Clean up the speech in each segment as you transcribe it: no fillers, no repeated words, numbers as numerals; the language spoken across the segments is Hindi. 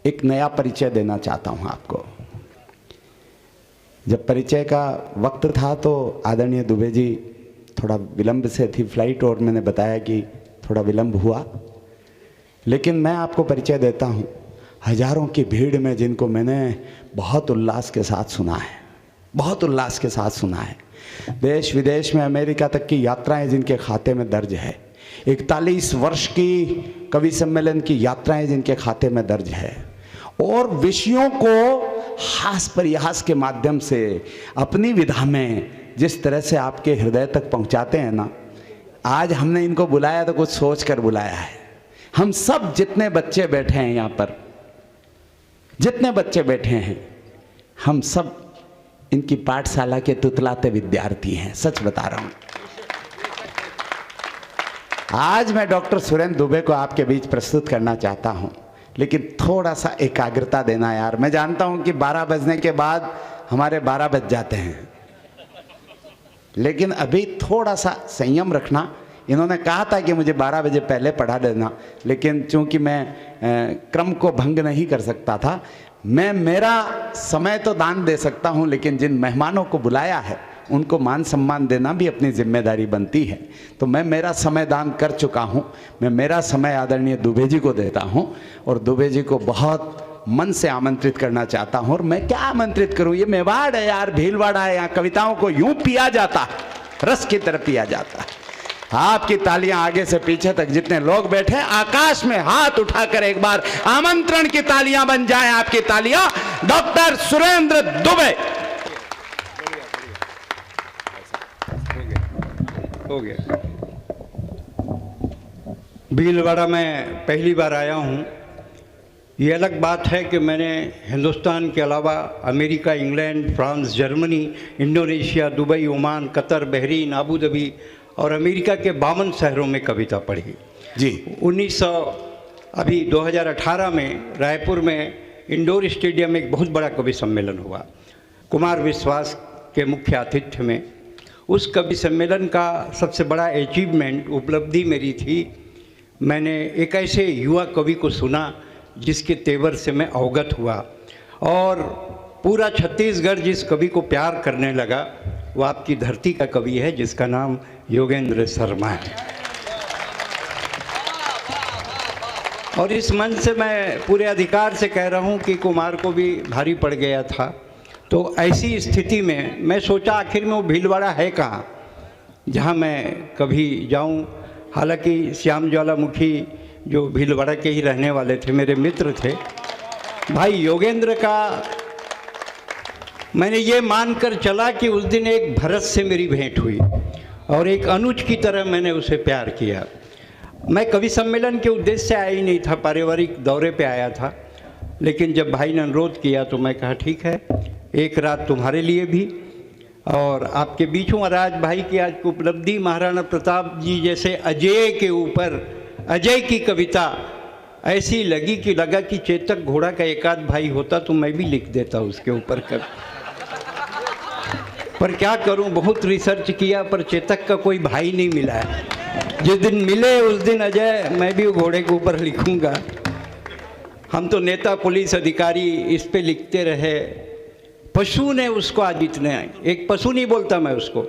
एक नया परिचय देना चाहता हूं आपको। जब परिचय का वक्त था तो आदरणीय दुबे जी थोड़ा विलंब से थी फ्लाइट और मैंने बताया कि थोड़ा विलंब हुआ, लेकिन मैं आपको परिचय देता हूं हजारों की भीड़ में जिनको मैंने बहुत उल्लास के साथ सुना है, बहुत उल्लास के साथ सुना है। देश विदेश में अमेरिका तक की यात्राएं जिनके खाते में दर्ज है, 41 वर्ष की कवि सम्मेलन की यात्राएं जिनके खाते में दर्ज है, और विषयों को हास परिहास के माध्यम से अपनी विधा में जिस तरह से आपके हृदय तक पहुंचाते हैं ना, आज हमने इनको बुलाया तो कुछ सोच कर बुलाया है। हम सब जितने बच्चे बैठे हैं यहाँ पर, जितने बच्चे बैठे हैं, हम सब इनकी पाठशाला के तुतलाते विद्यार्थी हैं, सच बता रहा हूं। आज मैं डॉक्टर सुरेंद्र दुबे को आपके बीच प्रस्तुत करना चाहता हूं, लेकिन थोड़ा सा एकाग्रता देना यार। मैं जानता हूं कि 12 बजने के बाद हमारे 12 बज जाते हैं, लेकिन अभी थोड़ा सा संयम रखना। इन्होंने कहा था कि मुझे 12 बजे पहले पढ़ा देना, लेकिन चूंकि मैं क्रम को भंग नहीं कर सकता था, मैं मेरा समय तो दान दे सकता हूं, लेकिन जिन मेहमानों को बुलाया है उनको मान सम्मान देना भी अपनी जिम्मेदारी बनती है। तो मैं मेरा समय दान कर चुका हूं। मैं मेरा समय आदरणीय दुबे जी को देता हूं और दुबे जी को बहुत मन से आमंत्रित करना चाहता हूं। और मैं क्या आमंत्रित करूं, ये मेवाड़ है यार, भीलवाड़ा है, यहाँ कविताओं को यूं पिया जाता है, रस की तरह पिया जाता है। आपकी तालियां आगे से पीछे तक जितने लोग बैठे हैं, आकाश में हाथ उठाकर एक बार आमंत्रण की तालियां बन जाएं आपकी तालियां। डॉक्टर सुरेंद्र दुबे। हो गया। भीलवाड़ा में पहली बार आया हूँ। ये अलग बात है कि मैंने हिंदुस्तान के अलावा America, England, France, Germany, Indonesia, Dubai, Oman, Qatar, Bahrain, Abu Dhabi और अमेरिका के 52 शहरों में कविता पढ़ी जी। 2018 में रायपुर में इंडोर स्टेडियम में एक बहुत बड़ा कवि सम्मेलन हुआ, कुमार विश्वास के मुख्य आतिथ्य में। उस कवि सम्मेलन का सबसे बड़ा अचीवमेंट, उपलब्धि मेरी थी, मैंने एक ऐसे युवा कवि को सुना जिसके तेवर से मैं अवगत हुआ, और पूरा छत्तीसगढ़ जिस कवि को प्यार करने लगा वो आपकी धरती का कवि है, जिसका नाम योगेंद्र शर्मा है। और इस मंच से मैं पूरे अधिकार से कह रहा हूँ कि कुमार को भी भारी पड़ गया था। तो ऐसी स्थिति में मैं सोचा आखिर में वो भीलवाड़ा है कहाँ जहाँ मैं कभी जाऊँ। हालांकि श्याम ज्वालामुखी जो भीलवाड़ा के ही रहने वाले थे, मेरे मित्र थे, भाई योगेंद्र का मैंने ये मानकर चला कि उस दिन एक भरत से मेरी भेंट हुई और एक अनुज की तरह मैंने उसे प्यार किया। मैं कवि सम्मेलन के उद्देश्य से आया ही नहीं था, पारिवारिक दौरे पे आया था, लेकिन जब भाई ने अनुरोध किया तो मैं कहा ठीक है, एक रात तुम्हारे लिए भी और आपके बीच हूँ। और आज भाई की आज की उपलब्धि, महाराणा प्रताप जी जैसे अजय के ऊपर अजय की कविता ऐसी लगी कि लगा कि चेतक घोड़ा का एक आध भाई होता तो मैं भी लिख देता उसके ऊपर कवि। पर क्या करूं, बहुत रिसर्च किया पर चेतक का कोई भाई नहीं मिला है। जिस दिन मिले उस दिन अजय मैं भी घोड़े के ऊपर लिखूंगा। हम तो नेता, पुलिस अधिकारी इस पे लिखते रहे, पशु ने उसको आज इतने, एक पशु नहीं बोलता मैं उसको,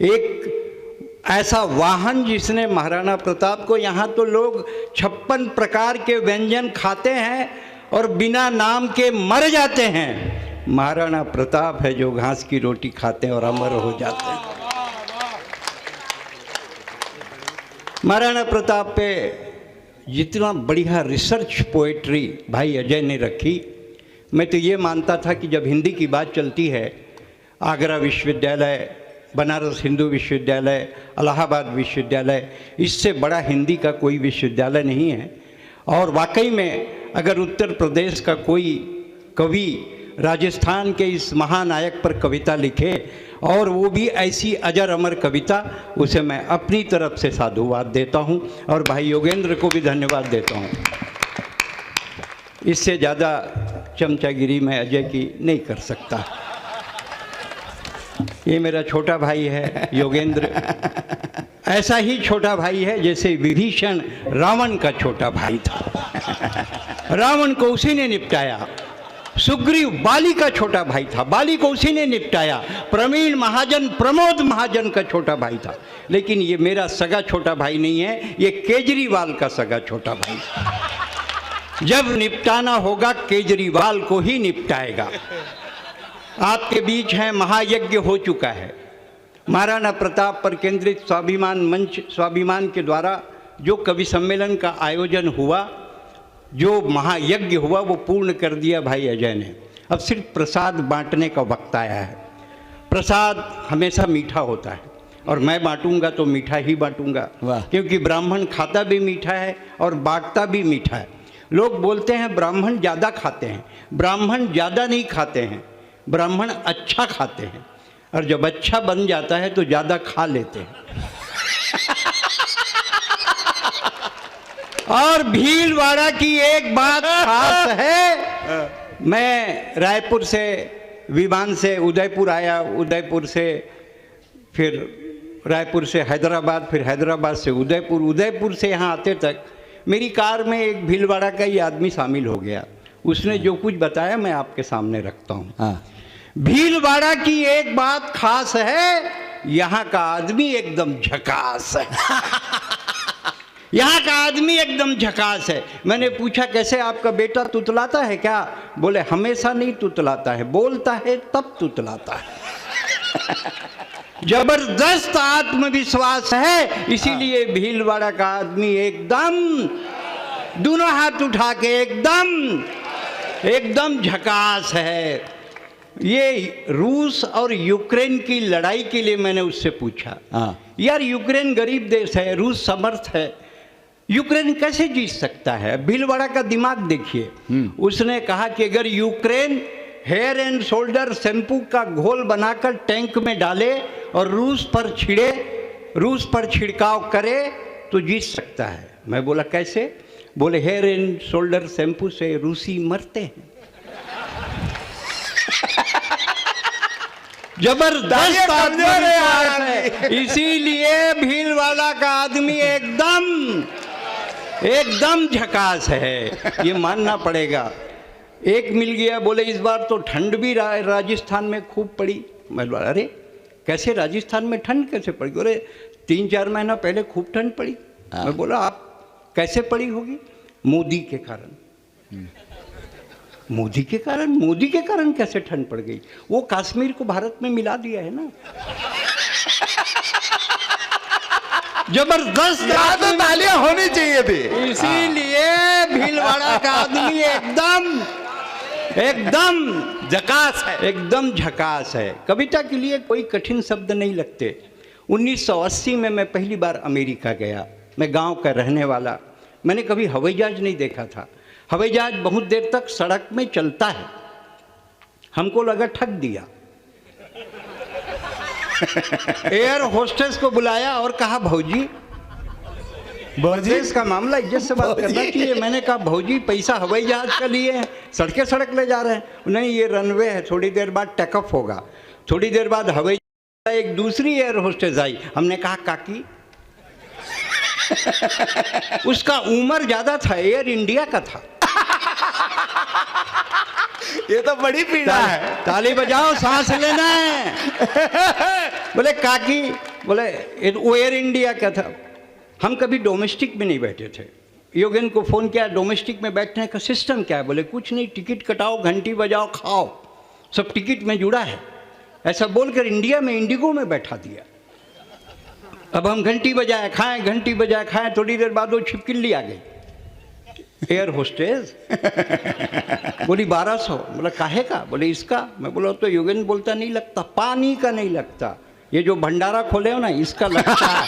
एक ऐसा वाहन जिसने महाराणा प्रताप को, यहाँ तो लोग 56 प्रकार के व्यंजन खाते हैं और बिना नाम के मर जाते हैं। महाराणा प्रताप है जो घास की रोटी खाते हैं और अमर हो जाते हैं। महाराणा प्रताप पे जितना बढ़िया रिसर्च पोएट्री भाई अजय ने रखी, मैं तो ये मानता था कि जब हिंदी की बात चलती है, आगरा विश्वविद्यालय, बनारस हिंदू विश्वविद्यालय, इलाहाबाद विश्वविद्यालय, इससे बड़ा हिंदी का कोई विश्वविद्यालय नहीं है। और वाकई में अगर उत्तर प्रदेश का कोई कवि राजस्थान के इस महानायक पर कविता लिखे और वो भी ऐसी अजर अमर कविता, उसे मैं अपनी तरफ से साधुवाद देता हूँ और भाई योगेंद्र को भी धन्यवाद देता हूँ। इससे ज़्यादा चमचागिरी मैं अजय की नहीं कर सकता। ये मेरा छोटा भाई है योगेंद्र, ऐसा ही छोटा भाई है जैसे विभीषण रावण का छोटा भाई था। रावण को उसी ने निपटाया। सुग्रीव बाली का छोटा भाई था, बाली को उसी ने निपटाया। प्रवीण महाजन प्रमोद महाजन का छोटा भाई था। लेकिन ये मेरा सगा छोटा भाई नहीं है, ये केजरीवाल का सगा छोटा भाई। जब निपटाना होगा केजरीवाल को ही निपटाएगा। आपके बीच है, महायज्ञ हो चुका है। महाराणा प्रताप पर केंद्रित स्वाभिमान मंच, स्वाभिमान के द्वारा जो कवि सम्मेलन का आयोजन हुआ, जो महायज्ञ हुआ, वो पूर्ण कर दिया भाई अजय ने। अब सिर्फ प्रसाद बांटने का वक्त आया है। प्रसाद हमेशा मीठा होता है और मैं बांटूंगा तो मीठा ही बांटूंगा, क्योंकि ब्राह्मण खाता भी मीठा है और बांटता भी मीठा है। लोग बोलते हैं ब्राह्मण ज़्यादा खाते हैं, ब्राह्मण ज़्यादा नहीं खाते हैं, ब्राह्मण अच्छा खाते हैं, और जब अच्छा बन जाता है तो ज़्यादा खा लेते हैं। और भीलवाड़ा की एक बात खास है, मैं रायपुर से विमान से उदयपुर आया, उदयपुर से फिर रायपुर से हैदराबाद, फिर हैदराबाद से उदयपुर, उदयपुर से यहाँ आते तक मेरी कार में एक भीलवाड़ा का ही आदमी शामिल हो गया। उसने जो कुछ बताया मैं आपके सामने रखता हूँ। भीलवाड़ा की एक बात खास है, यहाँ का आदमी एकदम झकास है। यहाँ का आदमी एकदम झकास है। मैंने पूछा कैसे, आपका बेटा तुतलाता है क्या? बोले हमेशा नहीं तुतलाता है, बोलता है तब तुतलाता है। जबरदस्त आत्मविश्वास है, इसीलिए भीलवाड़ा का आदमी एकदम दोनों हाथ उठा के एकदम झकास है। ये रूस और यूक्रेन की लड़ाई के लिए मैंने उससे पूछा, यार यूक्रेन गरीब देश है, रूस समर्थ है, यूक्रेन कैसे जीत सकता है? भीलवाड़ा का दिमाग देखिए। उसने कहा कि अगर Ukraine hair and shoulder shampoo का घोल बनाकर टैंक में डाले और रूस पर छिड़काव करे तो जीत सकता है। मैं बोला कैसे? बोले हेयर एंड शोल्डर शैम्पू से रूसी मरते हैं। जबरदस्त आदमी है, इसीलिए भीलवाड़ा का आदमी एकदम झकास है, ये मानना पड़ेगा। एक मिल गया, बोले इस बार तो ठंड भी राजस्थान में खूब पड़ी। मैं बोला अरे कैसे राजस्थान में ठंड कैसे पड़ी? बोले 3-4 महीना पहले खूब ठंड पड़ी। मैं बोला आप कैसे पड़ी होगी? मोदी के कारण। मोदी के कारण? मोदी के कारण कैसे ठंड पड़ गई? वो कश्मीर को भारत में मिला दिया है ना। जबरदस्त तालियां होनी चाहिए थी। इसीलिए भीलवाड़ा का आदमी एकदम झकास है, एकदम झकास है। कविता के लिए कोई कठिन शब्द नहीं लगते। 1980 में मैं पहली बार अमेरिका गया। मैं गांव का रहने वाला, मैंने कभी हवाई जहाज नहीं देखा था। हवाई जहाज बहुत देर तक सड़क में चलता है, हमको लगा ठग दिया। एयर होस्टेस को बुलाया और कहा भौजी इसका मामला इज्जत से बात करना चाहिए। मैंने कहा भौजी पैसा हवाई जहाज का लिए हैं, सड़क ले जा रहे हैं। नहीं ये रनवे है, थोड़ी देर बाद टेकअप होगा। थोड़ी देर बाद हवाई एक दूसरी एयर होस्टेस आई। हमने कहा काकी, उसका उम्र ज्यादा था, एयर इंडिया का था। ये तो बड़ी पीड़ा है। ताली बजाओ, सांस लेना है। बोले काकी, बोले वो एयर इंडिया का था। हम कभी डोमेस्टिक में नहीं बैठे थे। योगेन को फ़ोन किया, डोमेस्टिक में बैठने का सिस्टम क्या है? बोले कुछ नहीं, टिकट कटाओ, घंटी बजाओ, खाओ, सब टिकट में जुड़ा है। ऐसा बोलकर इंडिया में इंडिगो में बैठा दिया। अब हम घंटी बजाए खाएं, घंटी बजाए खाएं, थोड़ी देर बाद वो छिपकिली आ गई एयर होस्टेस। बोली 1200। बोला काहे का? बोले इसका। मैं बोला तो योगेन बोलता नहीं लगता, पानी का नहीं लगता, ये जो भंडारा खोले हो ना इसका लगता है।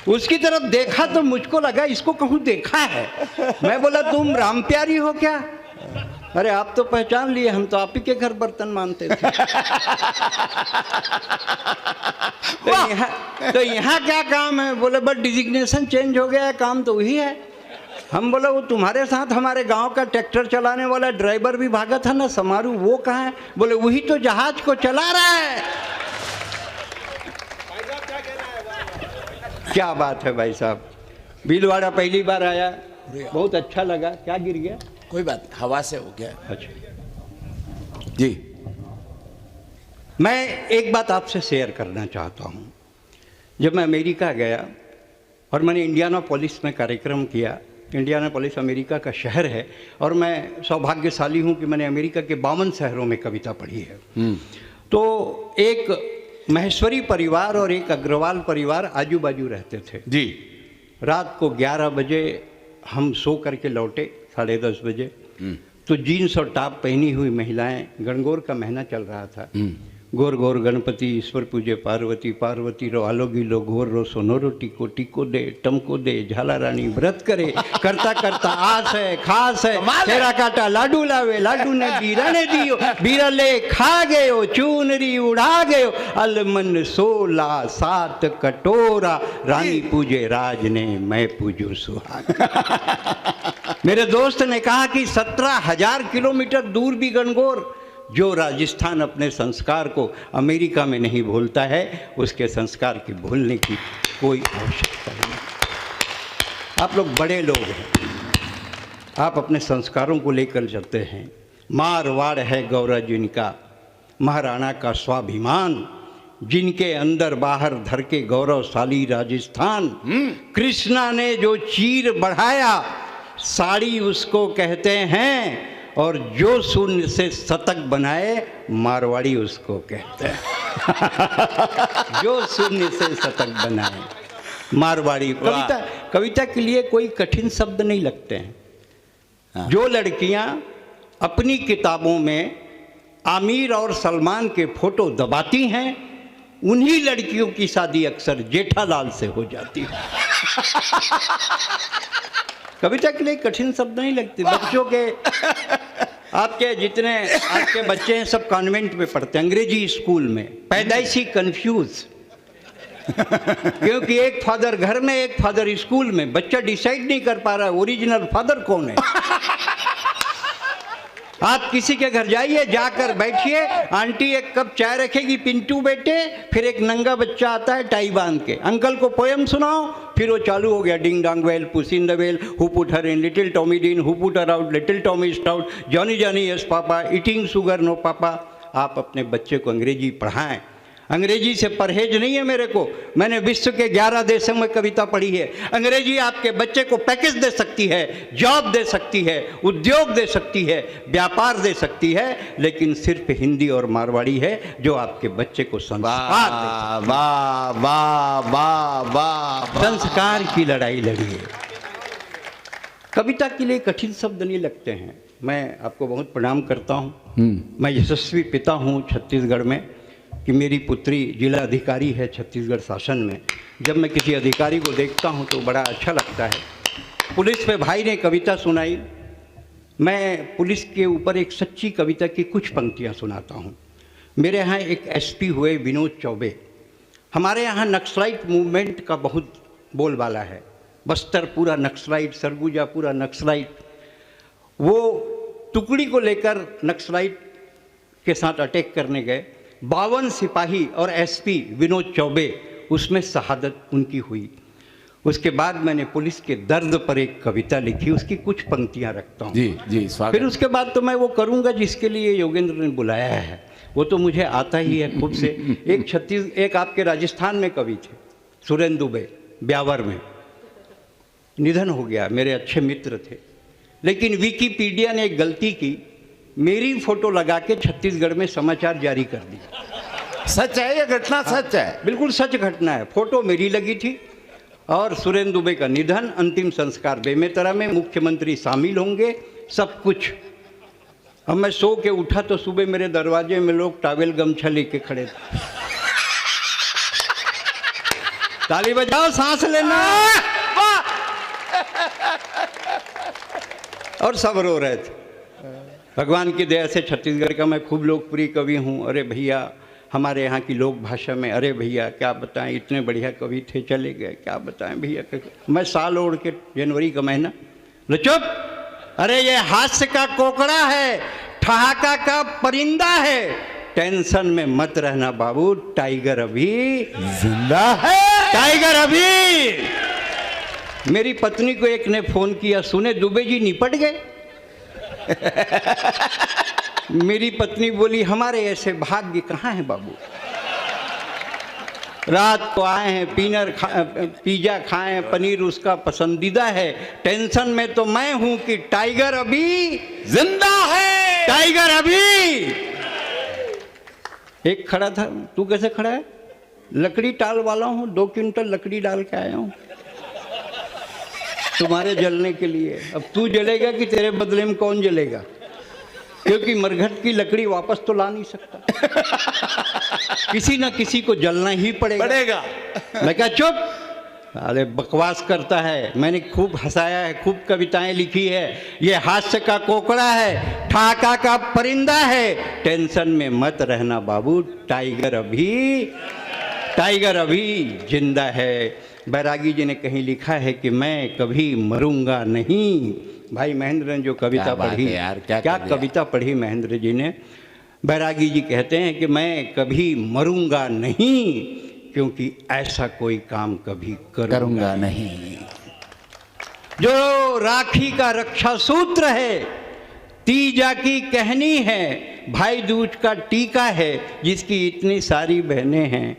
उसकी तरफ देखा तो मुझको लगा इसको कहूँ देखा है। मैं बोला तुम राम प्यारी हो क्या? अरे आप तो पहचान लिए, हम तो आप ही के घर बर्तन मानते थे। तो यहाँ क्या काम है? बोले बस डिजिग्नेशन चेंज हो गया है, काम तो वही है। हम बोला वो तुम्हारे साथ हमारे गांव का ट्रैक्टर चलाने वाला ड्राइवर भी भागा था ना समारू, वो कहाँ है? बोले वही तो जहाज को चला रहा है। क्या बात है भाई साहब। भीलवाड़ा पहली बार आया, बहुत अच्छा लगा। क्या गिर गया? कोई बात नहीं, हवा से हो गया। अच्छा जी मैं एक बात आपसे शेयर करना चाहता हूँ। जब मैं अमेरिका गया और मैंने इंडियानापोलिस में कार्यक्रम किया, इंडियानापोलिस अमेरिका का शहर है और मैं सौभाग्यशाली हूँ कि मैंने अमेरिका के 52 शहरों में कविता पढ़ी है। तो एक महेश्वरी परिवार और एक अग्रवाल परिवार आजू बाजू रहते थे जी। रात को 11 बजे हम सो करके लौटे, 10:30 बजे। तो जीन्स और टॉप पहनी हुई महिलाएं, गणगौर का महीना चल रहा था, गोर गोर गणपति ईश्वर पूजे पार्वती, पार्वती रो आलो गीलो घोर रो सोनो रो टीको, टीको दे टमको दे झाला रानी व्रत करे, करता करता आस है खास है, तेरा काटा लाडू लावे लाडू ने बीरा ने दियो, बीरा ले खा गयो चूनरी उड़ा गयो, अलमन 16 7 कटोरा, रानी पूजे राज ने मैं पूजू सुहाग। मेरे दोस्त ने कहा कि 17,000 किलोमीटर दूर भी गणगौर, जो राजस्थान अपने संस्कार को अमेरिका में नहीं भूलता है, उसके संस्कार की भूलने की कोई आवश्यकता नहीं। आप लोग बड़े लोग हैं, आप अपने संस्कारों को लेकर चलते हैं। मारवाड़ है गौरव जिनका, महाराणा का स्वाभिमान, जिनके अंदर बाहर धर के गौरवशाली राजस्थान। कृष्णा ने जो चीर बढ़ाया, साड़ी उसको कहते हैं, और जो शून्य से शतक बनाए, मारवाड़ी उसको कहते हैं। जो शून्य से शतक बनाए, मारवाड़ी। कविता के लिए कोई कठिन शब्द नहीं लगते हैं। जो लड़कियां अपनी किताबों में आमिर और सलमान के फोटो दबाती हैं, उन्हीं लड़कियों की शादी अक्सर जेठालाल से हो जाती है। कविता के लिए कठिन शब्द नहीं लगते। बच्चों के, आपके जितने आपके बच्चे हैं सब कॉन्वेंट में पढ़ते हैं, अंग्रेजी स्कूल में, पैदाइशी कंफ्यूज। क्योंकि एक फादर घर में, एक फादर स्कूल में, बच्चा डिसाइड नहीं कर पा रहा ओरिजिनल फादर कौन है। आप किसी के घर जाइए, जाकर बैठिए, आंटी एक कप चाय रखेगी, पिंटू बेटे, फिर एक नंगा बच्चा आता है टाई बांध के, अंकल को पोयम सुनाओ, फिर वो चालू हो गया, डिंग dong well, puss in the well, who put her in, little Tommy Dean, who put her out, little Tommy Stout, Johnny Johnny yes papa, eating sugar no papa. आप अपने बच्चे को अंग्रेजी पढ़ाएं। अंग्रेजी से परहेज नहीं है मेरे को, मैंने विश्व के 11 देशों में कविता पढ़ी है। अंग्रेजी आपके बच्चे को पैकेज दे सकती है, जॉब दे सकती है, उद्योग दे सकती है, व्यापार दे सकती है, लेकिन सिर्फ हिंदी और मारवाड़ी है जो आपके बच्चे को संस्कार दे सकती है। वाह वाह वाह वाह, संस्कार की लड़ाई लड़िए। कविता के लिए कठिन शब्द नहीं लगते हैं। मैं आपको बहुत प्रणाम करता हूँ। मैं यशस्वी पिता हूँ छत्तीसगढ़ में, कि मेरी पुत्री जिला अधिकारी है छत्तीसगढ़ शासन में। जब मैं किसी अधिकारी को देखता हूं तो बड़ा अच्छा लगता है। पुलिस पे भाई ने कविता सुनाई, मैं पुलिस के ऊपर एक सच्ची कविता की कुछ पंक्तियां सुनाता हूं। मेरे यहाँ एक एसपी हुए विनोद चौबे। हमारे यहाँ नक्सलाइट मूवमेंट का बहुत बोलबाला है। बस्तर पूरा नक्सलाइट, सरगुजा पूरा नक्सलाइट। वो टुकड़ी को लेकर नक्सलाइट के साथ अटैक करने गए। 52 सिपाही और एसपी विनोद चौबे, उसमें शहादत उनकी हुई। उसके बाद मैंने पुलिस के दर्द पर एक कविता लिखी, उसकी कुछ पंक्तियां रखता हूँ। जी जी, स्वागत। फिर उसके बाद तो मैं वो करूँगा जिसके लिए योगेंद्र ने बुलाया है, वो तो मुझे आता ही है खुद से। एक आपके राजस्थान में कवि थे, सुरेंद्र दुबे, ब्यावर में। निधन हो गया, मेरे अच्छे मित्र थे। लेकिन विकिपीडिया ने एक गलती की, मेरी फोटो लगा के छत्तीसगढ़ में समाचार जारी कर दिया। सच है ये घटना? सच है, बिल्कुल सच घटना है। फोटो मेरी लगी थी और सुरेंद्र दुबे का निधन, अंतिम संस्कार बेमेतरा में, मुख्यमंत्री शामिल होंगे, सब कुछ। अब मैं सो के उठा तो सुबह मेरे दरवाजे में लोग टावेल गमछा लेके खड़े थे। ताली बजाओ, सांस लेना। और सब रो रहे थे। भगवान की दया से छत्तीसगढ़ का मैं खूब लोकप्रिय कवि हूँ। अरे भैया, हमारे यहाँ की लोक भाषा में, अरे भैया क्या बताएं, इतने बढ़िया कवि थे, चले गए, क्या बताएं भैया। मैं साल ओढ़ के, जनवरी का महीना, लो चुप, अरे ये हास्य का कोकड़ा है, ठहाका का परिंदा है, टेंशन में मत रहना बाबू, टाइगर अभी जिंदा है, टाइगर अभी। मेरी पत्नी को एक ने फोन किया, सुने दुबे जी निपट गए। मेरी पत्नी बोली हमारे ऐसे भाग्य कहाँ हैं बाबू, रात को आए हैं पिज़्ज़ा खाएं, पनीर उसका पसंदीदा है। टेंशन में तो मैं हूं कि टाइगर अभी जिंदा है। टाइगर अभी। एक खड़ा था, तू कैसे खड़ा है? लकड़ी टाल वाला हूं, 2 क्विंटल लकड़ी डाल के आया हूं तुम्हारे जलने के लिए। अब तू जलेगा कि तेरे बदले में कौन जलेगा, क्योंकि मरघट की लकड़ी वापस तो ला नहीं सकता, किसी ना किसी को जलना ही पड़ेगा। मैं क्या चुप, अरे बकवास करता है। मैंने खूब हंसाया है, खूब कविताएं लिखी है। ये हास्य का कोकड़ा है, ठाका का परिंदा है। टेंशन में मत रहना बाबू, टाइगर अभी जिंदा है। बैरागी जी ने कहीं लिखा है कि मैं कभी मरूंगा नहीं। भाई महेंद्र ने जो कविता पढ़ी यार, क्या कविता पढ़ी महेंद्र जी ने। बैरागी जी कहते हैं कि मैं कभी मरूंगा नहीं, क्योंकि ऐसा कोई काम कभी करूंगा नहीं। जो राखी का रक्षा सूत्र है, तीजा की कहनी है, भाई दूज का टीका है, जिसकी इतनी सारी बहनें हैं,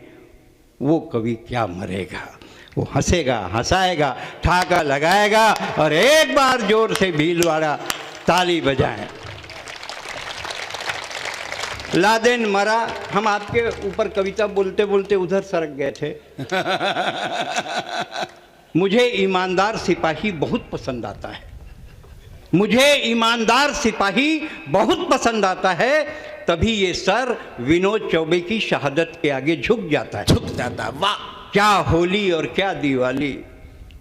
वो कभी क्या मरेगा। वो हंसेगा, हंसाएगा, ठाका लगाएगा और एक बार जोर से भीलवाड़ा ताली बजाएं। लादेन मरा। हम आपके ऊपर कविता बोलते बोलते उधर सरक गए थे। मुझे ईमानदार सिपाही बहुत पसंद आता है, मुझे ईमानदार सिपाही बहुत पसंद आता है। तभी ये सर विनोद चौबे की शहादत के आगे झुक जाता है। वाह, क्या होली और क्या दिवाली,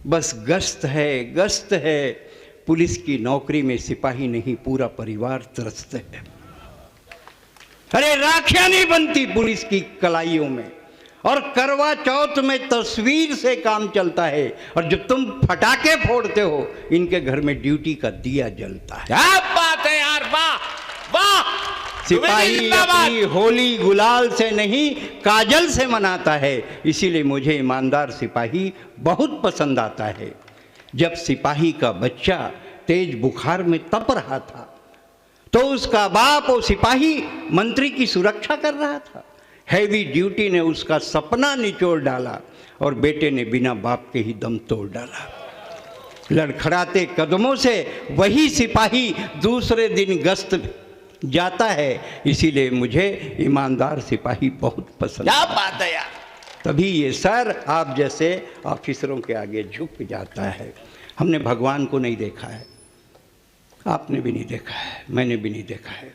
बस गश्त है। पुलिस की नौकरी में सिपाही नहीं, पूरा परिवार तरसते है। अरे राखियां नहीं बनती पुलिस की कलाइयों में, और करवा चौथ में तस्वीर से काम चलता है, और जब तुम फटाके फोड़ते हो इनके घर में ड्यूटी का दिया जलता है। क्या बात है यार, वाह वाह। सिपाही अपनी होली गुलाल से नहीं, काजल से मनाता है। इसीलिए मुझे ईमानदार सिपाही बहुत पसंद आता है। जब सिपाही का बच्चा तेज बुखार में तप रहा था, तो उसका बाप वो सिपाही मंत्री की सुरक्षा कर रहा था। हैवी ड्यूटी ने उसका सपना निचोड़ डाला, और बेटे ने बिना बाप के ही दम तोड़ डाला। लड़खड़ाते कदमों से वही सिपाही दूसरे दिन गश्त जाता है। इसीलिए मुझे ईमानदार सिपाही बहुत पसंद। क्या बात है यार। तभी ये सर आप जैसे ऑफिसरों के आगे झुक जाता है। हमने भगवान को नहीं देखा है, आपने भी नहीं देखा है, मैंने भी नहीं देखा है,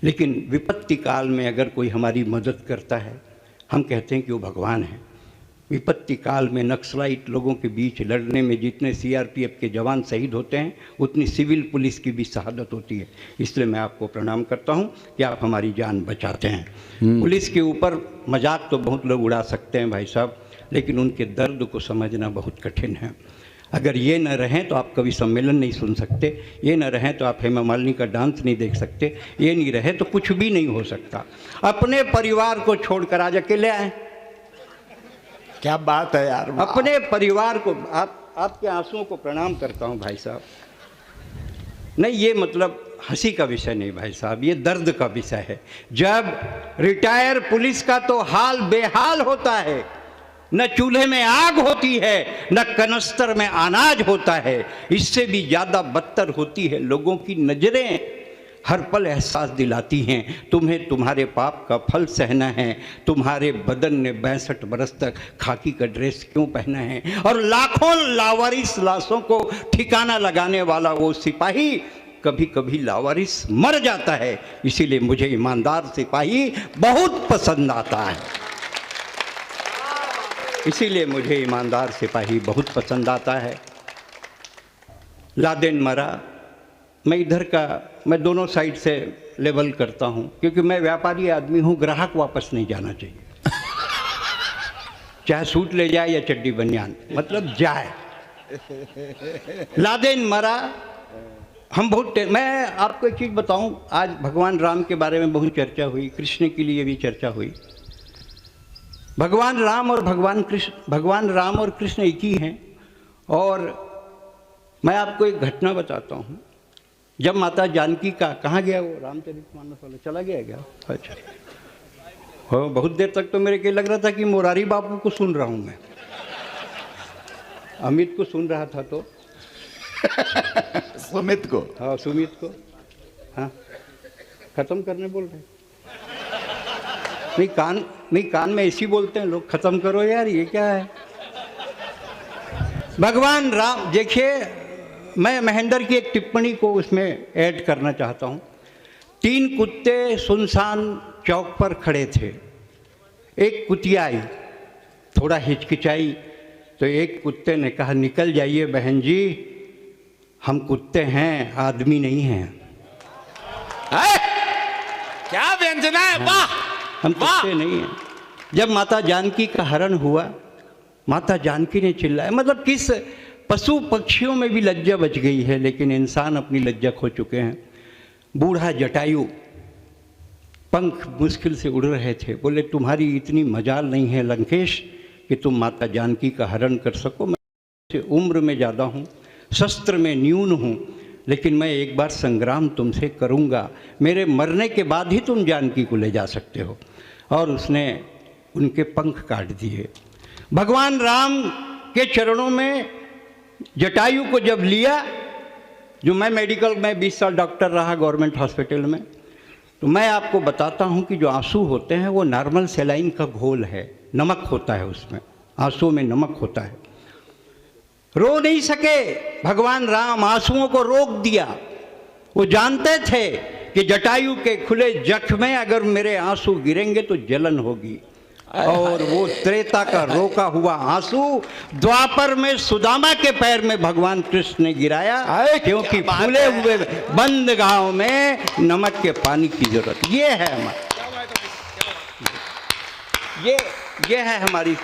लेकिन विपत्ति काल में अगर कोई हमारी मदद करता है, हम कहते हैं कि वो भगवान है। विपत्ति काल में नक्सलाइट लोगों के बीच लड़ने में जितने सीआरपीएफ के जवान शहीद होते हैं, उतनी सिविल पुलिस की भी शहादत होती है। इसलिए मैं आपको प्रणाम करता हूं कि आप हमारी जान बचाते हैं। पुलिस के ऊपर मजाक तो बहुत लोग उड़ा सकते हैं भाई साहब, लेकिन उनके दर्द को समझना बहुत कठिन है। अगर ये न रहें तो आप कभी सम्मेलन नहीं सुन सकते, ये न रहें तो आप हेमा मालिनी का डांस नहीं देख सकते, ये नहीं रहे तो कुछ भी नहीं हो सकता। अपने परिवार को छोड़कर आज अकेले आए। क्या बात है यार, अपने परिवार को, आपके आंसुओं को प्रणाम करता हूं भाई साहब। नहीं, ये मतलब हंसी का विषय नहीं भाई साहब, ये दर्द का विषय है। जब रिटायर पुलिस का तो हाल बेहाल होता है, न चूल्हे में आग होती है, न कनस्तर में अनाज होता है। इससे भी ज़्यादा बदतर होती है लोगों की नज़रें। हर पल एहसास दिलाती हैं तुम्हें तुम्हारे पाप का फल सहना है। तुम्हारे बदन ने 62 बरस तक खाकी का ड्रेस क्यों पहना है। और लाखों लावारिस लाशों को ठिकाना लगाने वाला वो सिपाही कभी कभी लावारिस मर जाता है। इसीलिए मुझे ईमानदार सिपाही बहुत पसंद आता है। इसीलिए मुझे ईमानदार सिपाही बहुत पसंद आता है। लादेन मरा, मैं इधर का, मैं दोनों साइड से लेवल करता हूँ, क्योंकि मैं व्यापारी आदमी हूँ। ग्राहक वापस नहीं जाना चाहिए, चाहे सूट ले जाए या चड्डी बनियान, मतलब जाए। लादेन मरा, हम बहुत, मैं आपको एक चीज़ बताऊँ, आज भगवान राम के बारे में बहुत चर्चा हुई, कृष्ण के लिए भी चर्चा हुई। भगवान राम और कृष्ण एक ही हैं, और मैं आपको एक घटना बताता हूँ। जब माता जानकी का, कहाँ गया वो रामचरितमानस वाला, चला गया क्या? अच्छा, हो बहुत देर तक तो मेरे को लग रहा था कि मुरारी बापू को सुन रहा हूँ मैं, अमित को सुन रहा था तो सुमित को, हाँ सुमित को, हाँ खत्म करने बोल रहे। नहीं कान में ऐसी बोलते हैं लोग, खत्म करो यार, ये क्या है। भगवान राम, देखिए मैं महेंद्र की एक टिप्पणी को उसमें ऐड करना चाहता हूँ। 3 कुत्ते सुनसान चौक पर खड़े थे। एक कुतिया आई, थोड़ा हिचकिचाई, तो एक कुत्ते ने कहा, निकल जाइए बहन जी, हम कुत्ते हैं, आदमी नहीं हैं। क्या व्यंजना है, वाह, हम कुत्ते नहीं हैं। जब माता जानकी का हरण हुआ, माता जानकी ने चिल्लाया, मतलब किस पशु पक्षियों में भी लज्जा बच गई है, लेकिन इंसान अपनी लज्जा खो चुके हैं। बूढ़ा जटायु पंख मुश्किल से उड़ रहे थे, बोले तुम्हारी इतनी मजाल नहीं है लंकेश कि तुम माता जानकी का हरण कर सको। मैं उम्र में ज़्यादा हूँ, शस्त्र में न्यून हूँ, लेकिन मैं एक बार संग्राम तुमसे करूँगा, मेरे मरने के बाद ही तुम जानकी को ले जा सकते हो। और उसने उनके पंख काट दिए। भगवान राम के चरणों में जटायु को जब लिया, जो मैं मेडिकल में 20 साल डॉक्टर रहा गवर्नमेंट हॉस्पिटल में, तो मैं आपको बताता हूँ कि जो आंसू होते हैं वो नॉर्मल सेलाइन का घोल है, नमक होता है उसमें, आंसू में नमक होता है। रो नहीं सके भगवान राम, आंसुओं को रोक दिया। वो जानते थे कि जटायु के खुले जख्म में अगर मेरे आंसू गिरेंगे तो जलन होगी, और वो त्रेता का रोका हुआ आंसू द्वापर में सुदामा के पैर में भगवान कृष्ण ने गिराया, क्योंकि फूले हुए बंद गांव में नमक के पानी की जरूरत। ये है हमारा, ये है हमारी।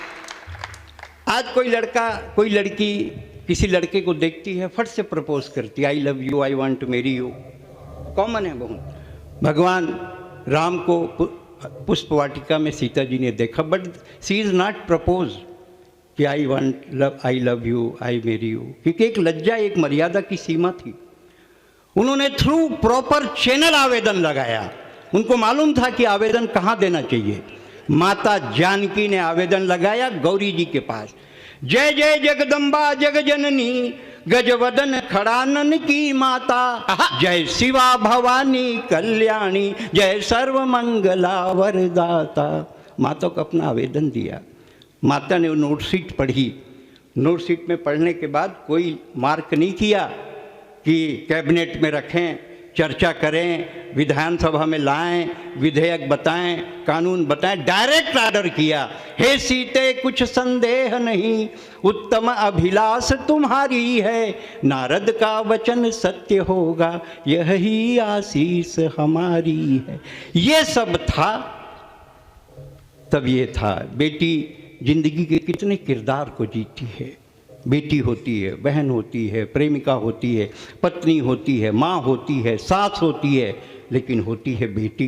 आज कोई लड़का कोई लड़की किसी लड़के को देखती है, फट से प्रपोज करती है, I love you, I want to marry you, common है बहुत। भगवान राम को पुष्प वाटिका में सीता जी ने देखा, but she is not propose कि I want love, I love you, I marry you, क्योंकि एक लज्जा, एक मर्यादा की सीमा थी। उन्होंने थ्रू प्रॉपर चैनल आवेदन लगाया। उनको मालूम था कि आवेदन कहाँ देना चाहिए। माता जानकी ने आवेदन लगाया गौरी जी के पास। जय जय जगदम्बा जग जननी, गजवदन खड़ानन की माता, जय शिवा भवानी कल्याणी, जय सर्व मंगला वरदाता। माता को अपना आवेदन दिया। माता ने वो नोटशीट पढ़ी। नोटशीट में पढ़ने के बाद कोई मार्क नहीं किया कि कैबिनेट में रखें, चर्चा करें, विधानसभा में लाएं, विधेयक बताएं, कानून बताएं। डायरेक्ट ऑर्डर किया, हे सीते कुछ संदेह नहीं, उत्तम अभिलाष तुम्हारी है, नारद का वचन सत्य होगा, यही आशीष हमारी है। ये सब था, तब ये था। बेटी जिंदगी के कितने किरदार को जीती है। बेटी होती है, बहन होती है, प्रेमिका होती है, पत्नी होती है, माँ होती है, सास होती है, लेकिन होती है बेटी।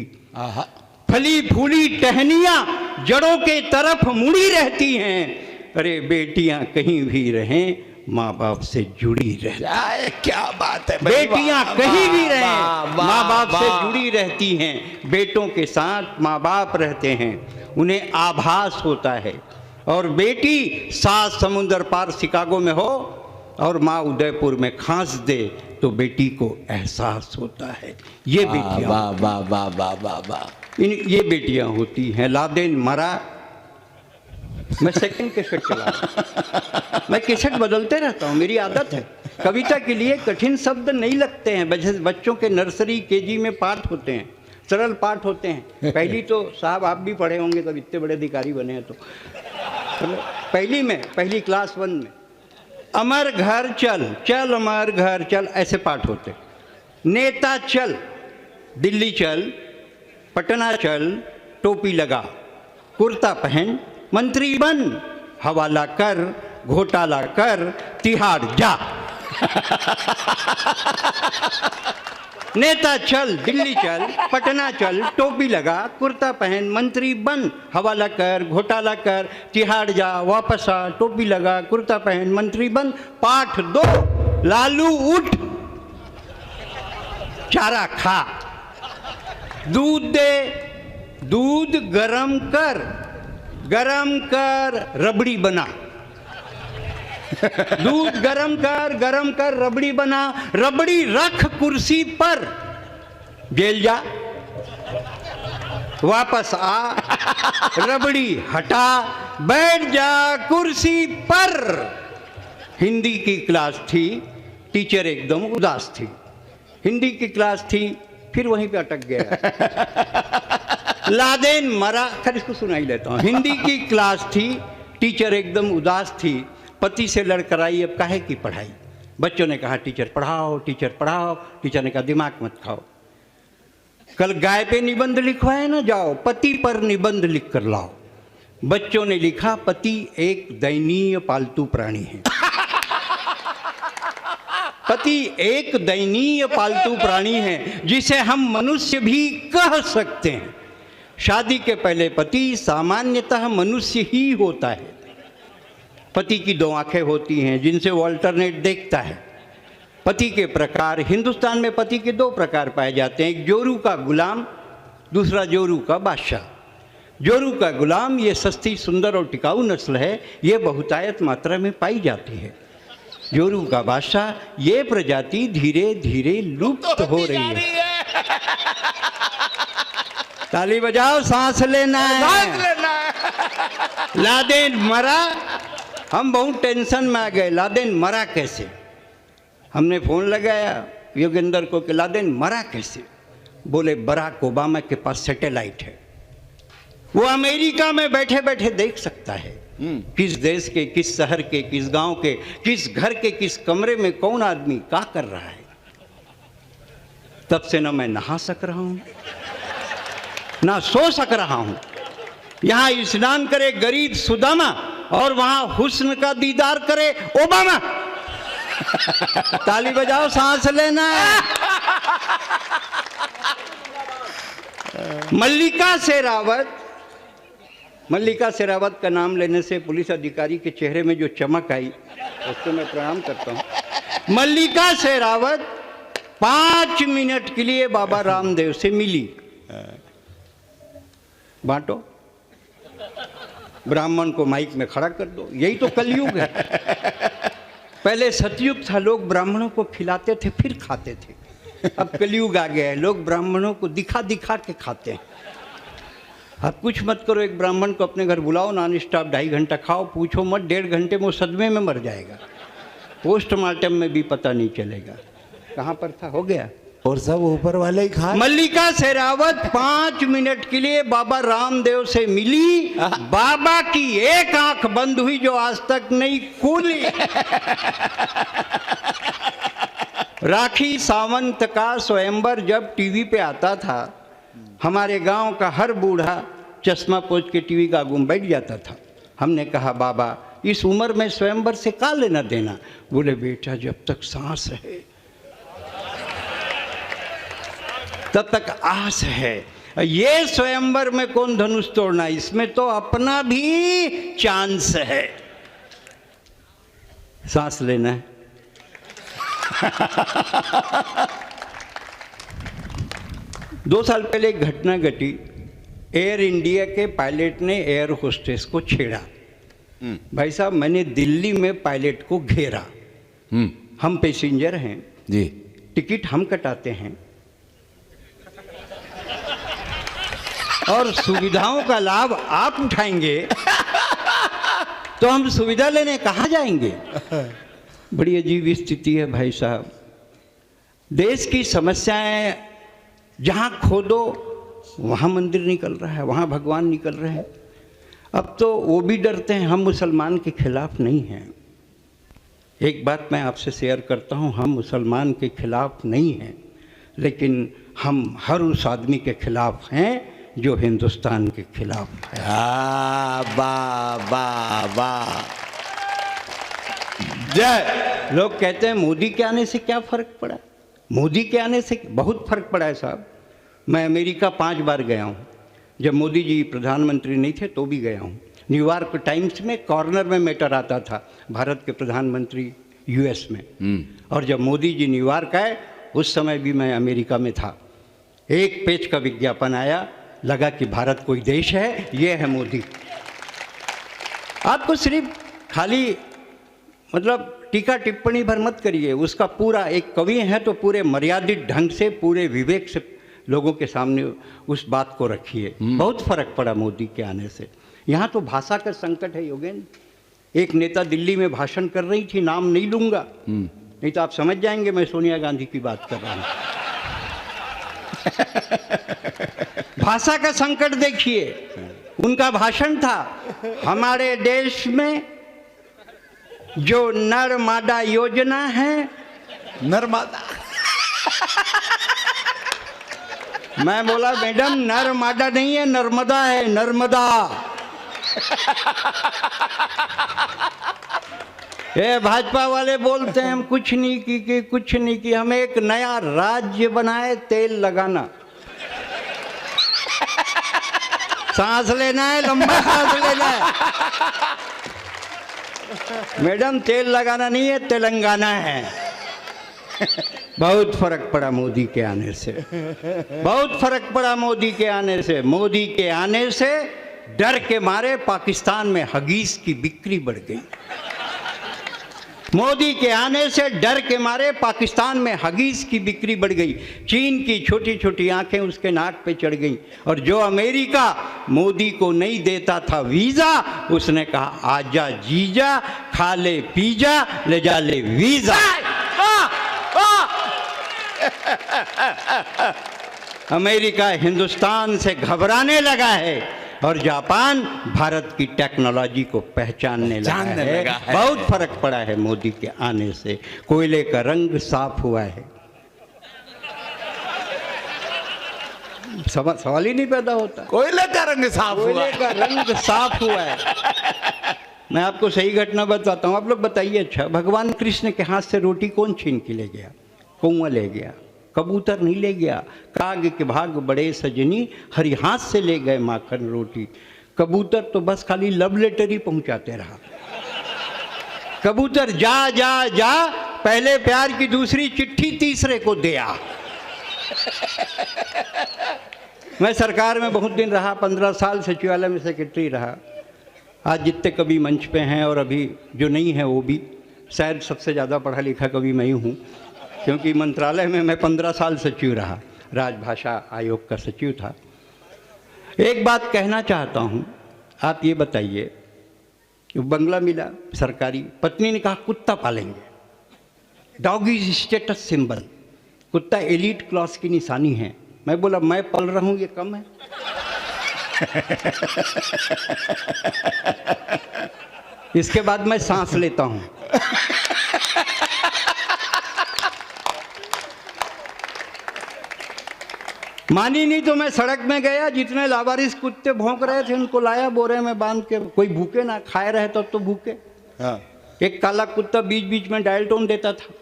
फली फूली टहनियाँ जड़ों के तरफ मुड़ी रहती हैं। अरे बेटियाँ कहीं भी रहें, माँ बाप से जुड़ी रहती। क्या बात है, बेटियाँ कहीं भी रहें, माँ बाप से जुड़ी रहती हैं। बेटों के साथ माँ बाप रहते हैं, उन्हें आभास होता है। और बेटी सात समुंदर पार शिकागो में हो और माँ उदयपुर में खांस दे तो बेटी को एहसास होता है। ये बेटियाँ, वाह वाह वाह वाह वाह वाह, ये बेटियाँ होती हैं। लादेन मरा, मैं सेकंड कैसेट चला, मैं कैसेट बदलते रहता हूँ, मेरी आदत है। कविता के लिए कठिन शब्द नहीं लगते हैं। बच्चों के नर्सरी केजी में पाठ होते हैं, सरल पाठ होते हैं। पहली तो साहब आप भी पढ़े होंगे, तब इतने बड़े अधिकारी बने हैं। तो पहली क्लास 1 में अमर घर चल, चल अमर घर चल, ऐसे पाठ होते। नेता चल, दिल्ली चल, पटना चल, टोपी लगा, कुर्ता पहन, मंत्री बन, हवाला कर, घोटाला कर, तिहाड़ जा। नेता चल दिल्ली चल, पटना चल, टोपी लगा, कुर्ता पहन, मंत्री बन, हवाला कर, घोटाला कर, तिहाड़ जा, वापस आ, टोपी लगा, कुर्ता पहन, मंत्री बन। पाठ 2, लालू उठ, चारा खा, दूध दे, दूध गरम कर, रबड़ी बना। दूध गरम कर, रबड़ी बना, रबड़ी रख कुर्सी पर, जेल जा, वापस आ, रबड़ी हटा, बैठ जा कुर्सी पर। हिंदी की क्लास थी, टीचर एकदम उदास थी। हिंदी की क्लास थी, फिर वहीं पे अटक गया। लादेन मरा, खैर इसको सुनाई लेता हूँ। हिंदी की क्लास थी, टीचर एकदम उदास थी, पति से लड़कर आई, अब काहे की पढ़ाई। बच्चों ने कहा टीचर पढ़ाओ, टीचर पढ़ाओ। टीचर ने कहा दिमाग मत खाओ, कल गाय पे निबंध लिखवाए ना, जाओ पति पर निबंध लिख कर लाओ। बच्चों ने लिखा पति एक दयनीय पालतू प्राणी है। पति एक दयनीय पालतू प्राणी है जिसे हम मनुष्य भी कह सकते हैं। शादी के पहले पति सामान्यतः मनुष्य ही होता है। पति की 2 आंखें होती हैं जिनसे वो अल्टरनेट देखता है। पति के प्रकार, हिंदुस्तान में पति के 2 प्रकार पाए जाते हैं, एक जोरू का गुलाम, दूसरा जोरू का बादशाह। जोरू का गुलाम ये सस्ती, सुंदर और टिकाऊ नस्ल है, ये बहुतायत मात्रा में पाई जाती है। जोरू का बादशाह ये प्रजाति धीरे धीरे लुप्त हो रही है। ताली बजाओ, सांस लेना है। लादेन मरा, हम बहुत टेंशन में आ गए, लादेन मरा कैसे। हमने फोन लगाया योगेंद्र को कि लादेन मरा कैसे। बोले बराक ओबामा के पास सैटेलाइट है, वो अमेरिका में बैठे बैठे देख सकता है किस देश के, किस शहर के, किस गांव के, किस घर के, किस कमरे में कौन आदमी क्या कर रहा है। तब से ना मैं नहा सक रहा हूं, ना सो सक रहा हूं। यहां स्नान करे गरीब सुदामा और वहां हुस्न का दीदार करे ओबामा। ताली बजाओ, सांस लेना है। मल्लिका शेरावत का नाम लेने से पुलिस अधिकारी के चेहरे में जो चमक आई उसको मैं प्रणाम करता हूं। मल्लिका शेरावत 5 मिनट के लिए बाबा रामदेव से मिली। बांटो, ब्राह्मण को माइक में खड़ा कर दो, यही तो कलयुग है। पहले सतयुग था, लोग ब्राह्मणों को खिलाते थे फिर खाते थे। अब कलयुग आ गया है, लोग ब्राह्मणों को दिखा दिखा के खाते हैं। आप कुछ मत करो, एक ब्राह्मण को अपने घर बुलाओ, नॉन स्टॉप 2.5 घंटा खाओ, पूछो मत, 1.5 घंटे में वो सदमे में मर जाएगा। पोस्टमार्टम में भी पता नहीं चलेगा कहाँ पर था, हो गया। और सब ऊपर वाले ही खा। मल्लिका शेरावत 5 मिनट के लिए बाबा रामदेव से मिली। बाबा की एक आंख बंद हुई जो आज तक नहीं खुली। राखी सावंत का स्वयंवर जब टीवी पे आता था, हमारे गांव का हर बूढ़ा चश्मा पोंछ के टीवी का आगू बैठ जाता था। हमने कहा बाबा इस उम्र में स्वयंवर से क्या लेना देना। बोले बेटा जब तक सांस है तब तक आस है। ये स्वयंवर में कौन धनुष तोड़ना, इसमें तो अपना भी चांस है। सांस लेना है। 2 साल पहले एक घटना घटी। एयर इंडिया के पायलट ने एयर होस्टेस को छेड़ा। भाई साहब, मैंने दिल्ली में पायलट को घेरा। हम पैसेंजर हैं जी, टिकट हम कटाते हैं और सुविधाओं का लाभ आप उठाएंगे तो हम सुविधा लेने कहाँ जाएंगे। बड़ी अजीब स्थिति है भाई साहब। देश की समस्याएं जहाँ खोदो वहाँ मंदिर निकल रहा है, वहाँ भगवान निकल रहे हैं। अब तो वो भी डरते हैं। हम मुसलमान के खिलाफ नहीं हैं। एक बात मैं आपसे शेयर करता हूँ, हम मुसलमान के खिलाफ नहीं हैं, लेकिन हम हर उस आदमी के खिलाफ हैं जो हिंदुस्तान के खिलाफ है। वाह वाह वाह, जय। लोग कहते हैं मोदी के आने से क्या फर्क पड़ा। मोदी के आने से बहुत फर्क पड़ा है साहब। मैं अमेरिका 5 बार गया हूँ, जब मोदी जी प्रधानमंत्री नहीं थे तो भी गया हूँ। न्यूयॉर्क टाइम्स में कॉर्नर में मैटर आता था भारत के प्रधानमंत्री यूएस में, और जब मोदी जी न्यूयॉर्क आए उस समय भी मैं अमेरिका में था। एक पेज का विज्ञापन आया, लगा कि भारत कोई देश है, ये है मोदी। आपको सिर्फ खाली मतलब टीका टिप्पणी भर मत करिए, उसका पूरा, एक कवि है तो पूरे मर्यादित ढंग से, पूरे विवेक से लोगों के सामने उस बात को रखिए। बहुत फर्क पड़ा मोदी के आने से। यहाँ तो भाषा का संकट है योगेंद्र। एक नेता दिल्ली में भाषण कर रही थी, नाम नहीं लूंगा, नहीं तो आप समझ जाएंगे मैं सोनिया गांधी की बात कर रहा हूँ। भाषा का संकट देखिए। उनका भाषण था, हमारे देश में जो नर्मदा योजना है, नर्मदा। मैं बोला मैडम नर्मदा नहीं है, नर्मदा है, नर्मदा। ये भाजपा वाले बोलते हैं हम कुछ नहीं की कुछ नहीं की, हमें एक नया राज्य बनाए, तेल लगाना। सांस लेना है, लंबा सांस लेना है। मैडम तेल लगाना नहीं है, तेलंगाना है। बहुत फर्क पड़ा मोदी के आने से, बहुत फर्क पड़ा मोदी के आने से। मोदी के आने से डर के मारे पाकिस्तान में हगीज की बिक्री बढ़ गई। मोदी के आने से डर के मारे पाकिस्तान में हगीज की बिक्री बढ़ गई। चीन की छोटी छोटी आंखें उसके नाक पे चढ़ गईं, और जो अमेरिका मोदी को नहीं देता था वीजा, उसने कहा आजा जीजा, खा ले पिज्जा, ले जा ले वीजा। अमेरिका हिंदुस्तान से घबराने लगा है, और जापान भारत की टेक्नोलॉजी को पहचानने लगा है। बहुत फर्क पड़ा है मोदी के आने से। कोयले का रंग साफ हुआ है। सवाल ही नहीं पैदा होता। कोयले का रंग साफ हुआ, कोयले का रंग साफ हुआ है। मैं आपको सही घटना बताता हूँ, आप लोग बताइए। अच्छा, भगवान कृष्ण के हाथ से रोटी कौन छीन के ले गया? कौआ ले गया, कबूतर नहीं ले गया। काग के भाग बड़े सजनी, हरि हाथ से ले गए माखन रोटी। कबूतर तो बस खाली लव लेटर ही पहुंचाते रहा। कबूतर जा जा जा, पहले प्यार की दूसरी चिट्ठी तीसरे को दिया। मैं सरकार में बहुत दिन रहा, 15 साल सचिवालय में सेक्रेटरी रहा। आज जितने कवि मंच पे हैं और अभी जो नहीं है वो भी, शायद सबसे ज़्यादा पढ़ा लिखा कवि मैं ही हूँ, क्योंकि मंत्रालय में मैं 15 साल सचिव रहा, राजभाषा आयोग का सचिव था। एक बात कहना चाहता हूँ, आप ये बताइए, बंगला मिला सरकारी, पत्नी ने कहा कुत्ता पालेंगे, डॉग इज स्टेटस सिंबल, कुत्ता एलीट क्लास की निशानी है। मैं बोला मैं पल रहा हूँ, ये कम है। इसके बाद मैं सांस लेता हूँ। मानी नहीं तो मैं सड़क में गया, जितने लावारिस कुत्ते भौंक रहे थे उनको लाया बोरे में बांध के। कोई भूखे ना, खाए रहे तब तो भूखे। हाँ। एक काला कुत्ता बीच बीच में डायल टोन देता था।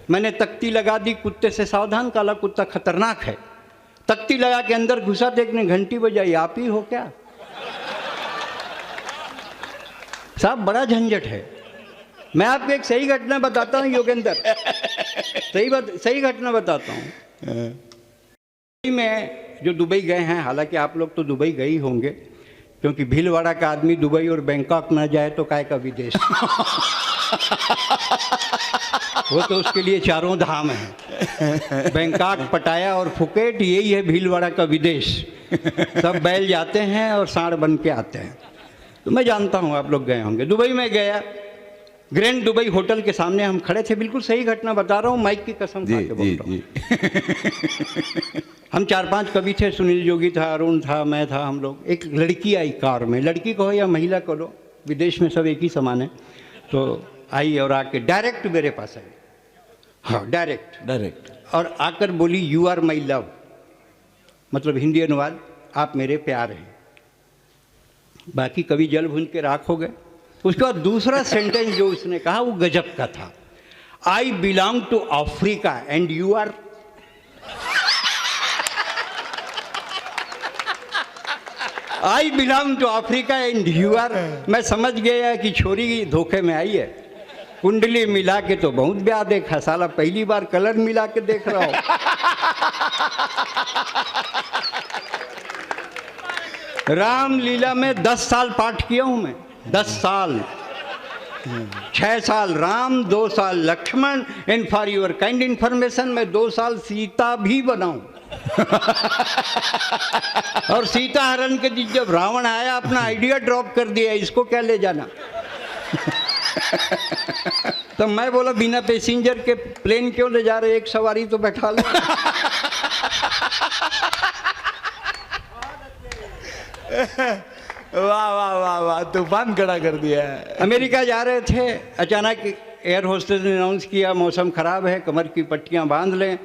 मैंने तख्ती लगा दी, कुत्ते से सावधान, काला कुत्ता खतरनाक है। तख्ती लगा के अंदर घुसा, देखने घंटी बजाई, आप ही हो क्या? साहब बड़ा झंझट है। मैं आपको एक सही घटना बताता हूँ योगेंद्र, सही घटना बताता हूँ। में जो दुबई गए हैं, हालांकि आप लोग तो दुबई गए ही होंगे, क्योंकि भीलवाड़ा का आदमी दुबई और बैंकॉक ना जाए तो काय का विदेश। वो तो उसके लिए चारों धाम है, बैंकॉक, पटाया और फुकेट, यही है भीलवाड़ा का विदेश। सब बैल जाते हैं और सांड बन के आते हैं। तो मैं जानता हूँ आप लोग गए होंगे। दुबई में गया, ग्रैंड दुबई होटल के सामने हम खड़े थे, बिल्कुल सही घटना बता रहा हूँ, माइक की कसम खा के बोल रहा हूँ। हम 4-5 कवि थे, सुनील जोगी था, अरुण था, मैं था, हम लोग। एक लड़की आई कार में, लड़की कहो या महिला कहो, विदेश में सब एक ही समान है। तो आई और आके डायरेक्ट मेरे पास आई, हाँ डायरेक्ट, और आकर बोली यू आर माई लव, मतलब हिंदी अनुवाद आप मेरे प्यार हैं। बाकी कवि जल भून के राख हो गए। उसके बाद दूसरा सेंटेंस जो उसने कहा वो गजब का था, I belong to Africa and you are. I belong to Africa and you are. मैं समझ गया कि छोरी धोखे में आई है। कुंडली मिला के तो बहुत ब्याह देखा, साला पहली बार कलर मिला के देख रहा हूं। रामलीला में 10 साल पाठ किया हूं मैं, 10 साल, 6 साल राम, 2 साल Lakshman. And for your kind information, मैं 2 साल सीता भी बनाऊं। और सीता हरण के दिन जब रावण आया अपना आइडिया ड्रॉप कर दिया, इसको क्या ले जाना। तो मैं बोला बिना पैसेंजर के प्लेन क्यों ले जा रहे, एक सवारी तो बैठा लो। वाह वाह वाह वाह, तूफान खड़ा कर दिया है। अमेरिका जा रहे थे, अचानक एयर होस्टेस ने अनाउंस किया मौसम खराब है, कमर की पट्टियां बांध लें,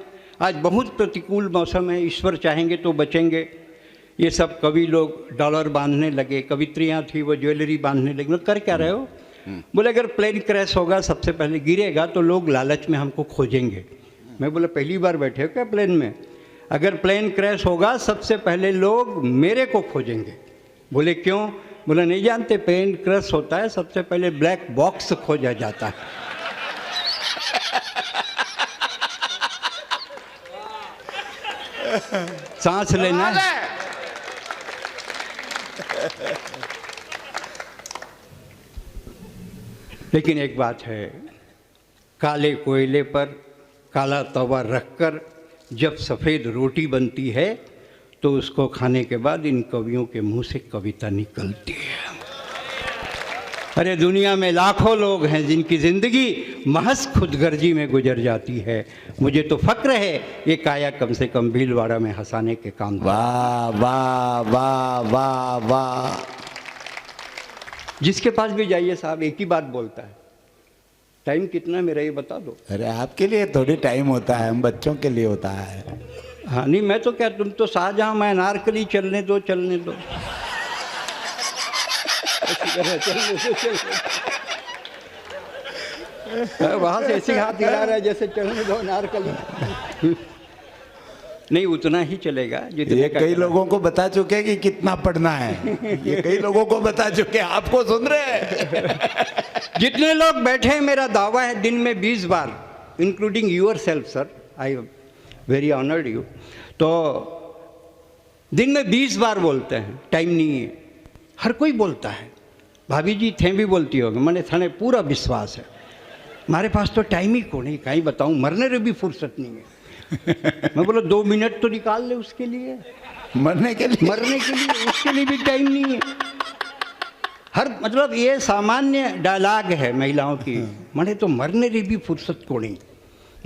आज बहुत प्रतिकूल मौसम है, ईश्वर चाहेंगे तो बचेंगे। ये सब कवि लोग डॉलर बांधने लगे, कवित्रियाँ थी वो ज्वेलरी बांधने लगी। मतलब कर क्या रहे हो? बोले अगर प्लेन क्रैश होगा, सबसे पहले गिरेगा तो लोग लालच में हमको खोजेंगे। मैं बोला पहली बार बैठे हो क्या प्लेन में? अगर प्लेन क्रैश होगा सबसे पहले लोग मेरे को खोजेंगे। बोले क्यों? बोले नहीं जानते, प्लेन क्रैश होता है सबसे पहले ब्लैक बॉक्स खोजा जाता है। सांस लेना है। लेकिन एक बात है, काले कोयले पर काला तवा रखकर जब सफ़ेद रोटी बनती है तो उसको खाने के बाद इन कवियों के मुंह से कविता निकलती है। अरे दुनिया में लाखों लोग हैं जिनकी ज़िंदगी महज खुदगर्जी में गुजर जाती है। मुझे तो फ़क्र है ये काया कम से कम भीलवाड़ा में हंसाने के काम। वाह वाह वाह वाह वाह। जिसके पास भी जाइए साहब एक ही बात बोलता है, टाइम कितना मेरा ये बता दो। अरे आपके लिए थोड़ी टाइम होता है, हम बच्चों के लिए होता है। हाँ नहीं, मैं तो क्या, तुम तो शाहजहां, मैं अनारकली, चलने दो चलने दो। वहां से ऐसे हाथ हिला रहा है जैसे चलने दो अनारकली। नहीं उतना ही चलेगा जितने ये कई लोगों को बता चुके कि कितना पढ़ना है। ये कई लोगों को बता चुके, आपको सुन रहे हैं। जितने लोग बैठे हैं, मेरा दावा है दिन में 20 बार, including yourself sir, I very honored you, तो दिन में 20 बार बोलते हैं टाइम नहीं है। हर कोई बोलता है, भाभी जी थे भी बोलती होगी, मैंने थाने पूरा विश्वास है। हमारे पास तो टाइम ही को नहीं, कहीं बताऊं, मरने में भी फुर्सत नहीं है। मैं बोला 2 मिनट तो निकाल ले उसके लिए, मरने के लिए उसके लिए भी टाइम नहीं है। हर मतलब ये सामान्य डायलॉग है महिलाओं की, मैंने तो मरने की भी फुर्सत को नहीं।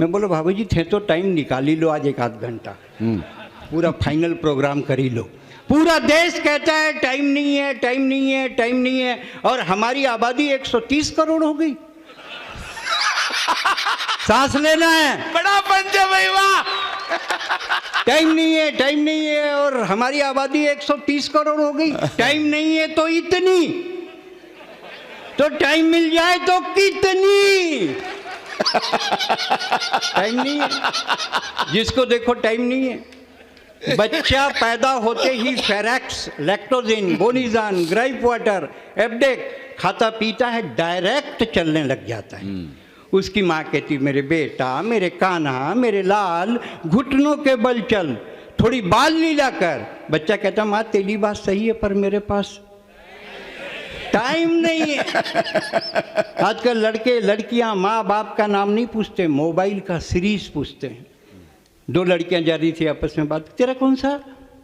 मैं बोला भाभी जी थे तो टाइम निकाल ही लो आज 1 आध घंटा, पूरा फाइनल प्रोग्राम कर ही लो। पूरा देश कहता है टाइम नहीं है, टाइम नहीं है, टाइम नहीं है, और हमारी आबादी 130 करोड़ हो गई। सांस लेना है, बड़ा पंच है भाई, वाह। टाइम नहीं है, टाइम नहीं है, और हमारी आबादी 130 करोड़ हो गई। टाइम नहीं है तो इतनी, तो टाइम मिल जाए तो कितनी। टाइम नहीं है, जिसको देखो टाइम नहीं है। बच्चा पैदा होते ही फेरेक्स, लैक्टोजिन, बोनीजान, ग्राइप वाटर, एब्डेक खाता पीता है, डायरेक्ट चलने लग जाता है। उसकी माँ कहती मेरे बेटा, मेरे कान्हा, मेरे लाल, घुटनों के बल चल, थोड़ी बाल लीला कर। बच्चा कहता माँ तेरी बात सही है पर मेरे पास टाइम नहीं है। आजकल लड़के लड़कियां माँ बाप का नाम नहीं पूछते, मोबाइल का सीरीज पूछते हैं। 2 लड़कियां जा रही थी आपस में बात, तेरा कौन सा?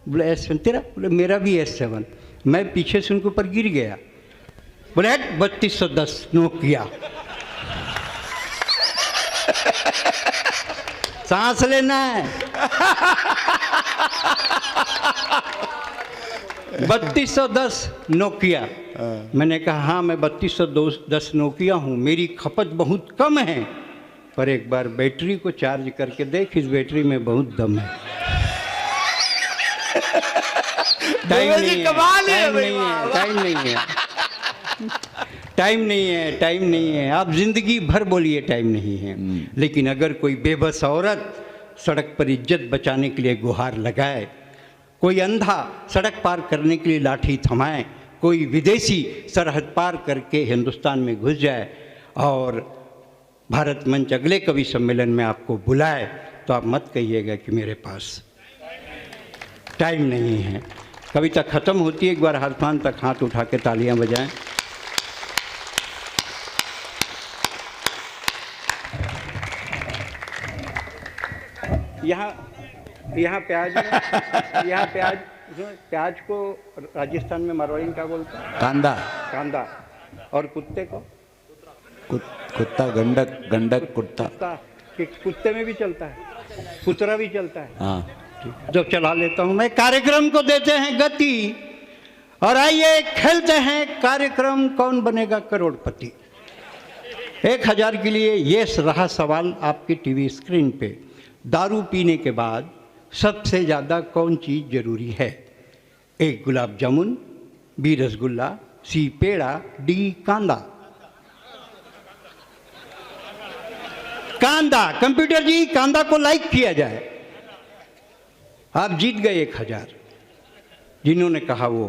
बोले S7। तेरा? बोले मेरा भी S7। मैं पीछे से उनके ऊपर गिर गया। बोले 3210 नोकिया। सांस लेना है। 3210 नोकिया। मैंने कहा हाँ मैं 3210 नोकिया हूँ, मेरी खपत बहुत कम है, पर एक बार बैटरी को चार्ज करके देख, इस बैटरी में बहुत दम है। टाइम नहीं है, टाइम नहीं है, टाइम नहीं है, टाइम नहीं है, टाइम नहीं है। आप जिंदगी भर बोलिए टाइम नहीं है, लेकिन अगर कोई बेबस औरत सड़क पर इज्जत बचाने के लिए गुहार लगाए, कोई अंधा सड़क पार करने के लिए लाठी थमाए, कोई विदेशी सरहद पार करके हिंदुस्तान में घुस जाए और भारत मंच अगले कवि सम्मेलन में आपको बुलाए, तो आप मत कहिएगा कि मेरे पास टाइम नहीं है। कविता ख़त्म होती है, एक बार आसमान तक हाथ उठा के तालियां बजाएं। यहाँ प्याज है, यहाँ प्याज को राजस्थान में मारवाड़ी में क्या बोलते हैं? कांदा। कांदा। और कुत्ते को कुत्ता, गंडक, गंडक कुत्ता। कुत्ते में भी चलता है, कुतरा भी चलता है। हाँ, जब चला लेता हूँ मैं। कार्यक्रम को देते हैं गति और आइए खेलते हैं कार्यक्रम कौन बनेगा करोड़पति। 1000 के लिए ये रहा सवाल आपकी टीवी स्क्रीन पे। दारू पीने के बाद सबसे ज़्यादा कौन चीज़ जरूरी है? A gulab jamun, B rasgulla, C peda, D कांदा। कांदा। कंप्यूटर जी कांदा को लाइक किया जाए। आप जीत गए 1000। जिन्होंने कहा वो